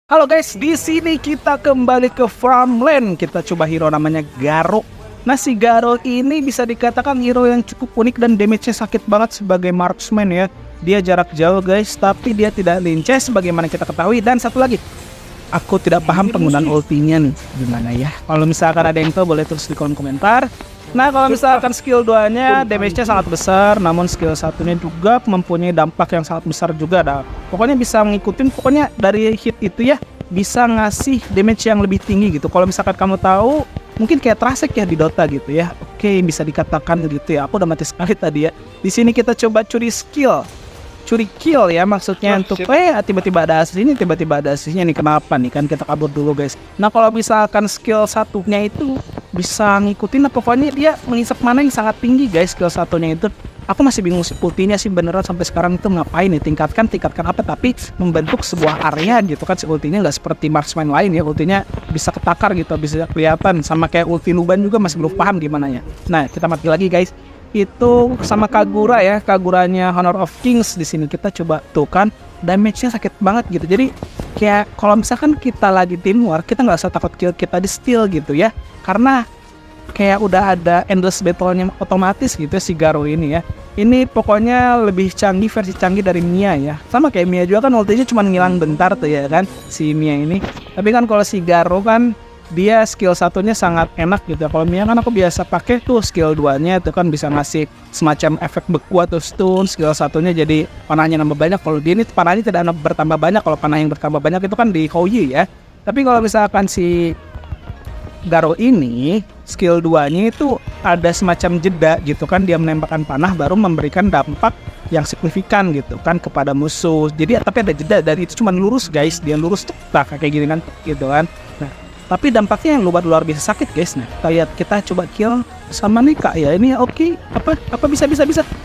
Halo guys, di sini kita kembali ke farmland. Kita coba hero namanya Garo. Nah, si Garo ini bisa dikatakan hero yang cukup unik dan damage-nya sakit banget sebagai marksman ya. Dia jarak jauh guys, tapi dia tidak lincah sebagaimana kita ketahui. Dan satu lagi, aku tidak paham penggunaan ultinya nih. Gimana ya? Kalau misalkan ada yang tahu boleh tulis di kolom komentar. Nah, kalau misalkan skill 2-nya damage-nya sangat besar, namun skill 1-nya juga mempunyai dampak yang sangat besar juga. Pokoknya bisa ngikutin, pokoknya dari hit itu ya, bisa ngasih damage yang lebih tinggi gitu. Kalau misalkan kamu tahu, mungkin kayak Trasek ya di Dota gitu ya. Oke, bisa dikatakan gitu ya. Aku udah mati sekali tadi ya. Di sini kita coba curi skill. Curi kill ya maksudnya untuk tiba-tiba ada asisnya, tiba-tiba ada asisnya nih, kenapa nih kan kita kabur dulu guys. Nah, kalau misalkan skill satunya itu bisa ngikutin, pokoknya dia mengisap mana yang sangat tinggi guys. Skill satunya itu aku masih bingung sih ultinya sih beneran sampai sekarang itu ngapain nih, tingkatkan apa, tapi membentuk sebuah area gitu kan. Si ultinya nggak seperti marksman lain ya, ultinya bisa ketakar gitu, bisa kelihatan sama kayak ulti Luban juga, masih belum paham gimana ya. Nah, kita mati lagi guys. Itu sama Kagura ya, Kaguranya Honor of Kings. Di sini kita coba tuh kan damage-nya sakit banget gitu. Jadi kayak kalau misalkan kita lagi tim war, kita nggak usah takut kill kita di steal gitu ya, karena kayak udah ada endless battle-nya otomatis gitu ya, si Garo ini ya. Ini pokoknya lebih canggih, versi canggih dari Mia ya. Sama kayak Mia juga kan ultinya cuma ngilang bentar tuh ya kan si Mia ini. Tapi kan kalau si Garo kan dia skill satunya sangat enak gitu ya. Kalau Mia kan aku biasa pakai tuh skill 2-nya itu kan bisa ngasih semacam efek beku atau stun. Skill satunya jadi panahnya nambah banyak. Kalau dia ini panahnya tidak bertambah banyak. Kalau panah yang bertambah banyak itu kan di Houyi ya. Tapi kalau misalkan si Garo ini skill 2-nya itu ada semacam jeda gitu kan, dia menembakkan panah baru memberikan dampak yang signifikan gitu kan kepada musuh. Jadi tapi ada jeda, dan itu cuma lurus guys, dia lurus tuh kayak gini kan gitu kan. Nah, tapi dampaknya yang luar biasa sakit guys. Nah, kita lihat, kita coba kill sama Nika ya. Ini oke. Apa bisa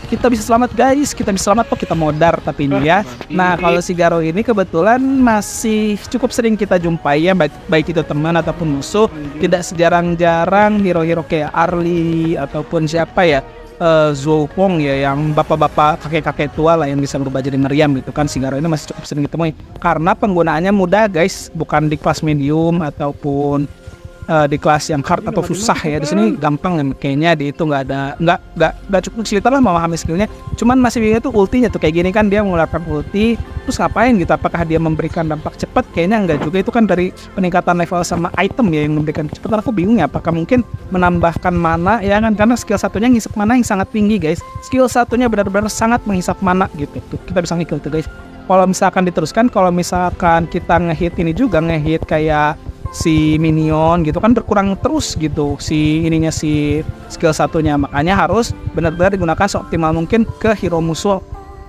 kita bisa selamat guys. Kita bisa selamat kok, kita modar tapi ini ya. Nah, kalau si Garo ini kebetulan masih cukup sering kita jumpai ya, baik itu teman ataupun musuh. Tidak sejarang-jarang hero-hero kayak Arlie ataupun siapa ya, Zopong ya, yang bapak-bapak kakek-kakek tua lah yang bisa berubah jadi meriam gitu kan. Si Garo ini masih cukup sering ditemui karena penggunaannya mudah guys, bukan di kelas medium ataupun di kelas yang hard atau susah ya. Di sini gampang ya, kayaknya di itu nggak cukup kesulitan lah memahami skillnya. Cuman masih bingung tuh ultinya tuh kayak gini kan, dia mengeluarkan ulti terus ngapain gitu, apakah dia memberikan dampak cepat? Kayaknya enggak juga, itu kan dari peningkatan level sama item ya yang memberikan kecepatan. Aku bingung ya, apakah mungkin menambahkan mana ya kan, karena skill satunya ngisap mana yang sangat tinggi guys. Skill satunya benar-benar sangat menghisap mana gitu tuh, kita bisa nge-kill tuh guys. Kalau misalkan diteruskan, kalau misalkan kita ngehit ini juga, ngehit kayak si minion gitu kan, berkurang terus gitu si ininya, si skill satunya. Makanya harus benar-benar digunakan seoptimal mungkin ke hero musuh,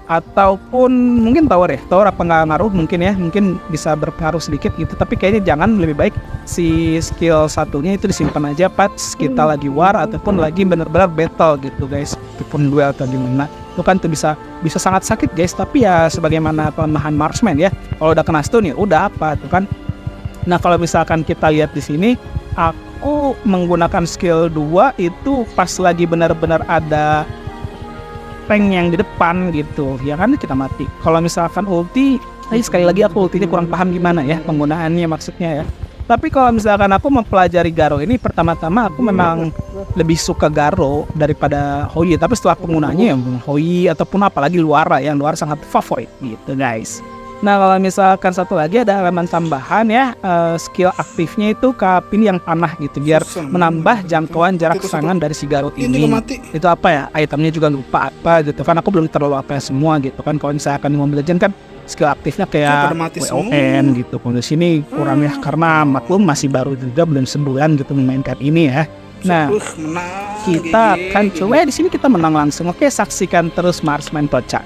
ataupun mungkin tower ya. Tower apa nggak ngaruh mungkin ya, mungkin bisa berpengaruh sedikit gitu, tapi kayaknya jangan, lebih baik si skill satunya itu disimpan aja pas kita lagi war ataupun lagi benar-benar battle gitu guys, ataupun duel atau gimana. Itu kan tuh bisa sangat sakit guys, tapi ya sebagaimana pelemahan marksman ya, kalau udah kena stun ya udah apa tuh kan. Nah, kalau misalkan kita lihat di sini, aku menggunakan skill 2 itu pas lagi benar-benar ada tank yang di depan gitu ya kan, kita mati. Kalau misalkan ulti, sekali lagi aku ultinya kurang paham gimana ya penggunaannya maksudnya ya. Tapi kalau misalkan aku mempelajari Garo ini, pertama-tama aku memang lebih suka Garo daripada Houyi. Tapi setelah penggunaannya ya Houyi ataupun apalagi Luara, yang Luara sangat favorit gitu guys. Nah, kalau misalkan satu lagi ada elemen tambahan ya, skill aktifnya itu kapin yang panah gitu, biar menambah jangkauan jarak serangan dari si Garo ini. Itu apa ya, itemnya juga lupa apa gitu kan, aku belum terlalu apa semua gitu kan. Kalau misalkan di Mobile Legends kan skill aktifnya kayak WON gitu. Kalau di sini kurang ya, karena maklum masih baru juga, belum sebulan gitu memainkan ini ya. Nah, kita akan coba di sini kita menang langsung. Oke, saksikan terus Marksman Pocak.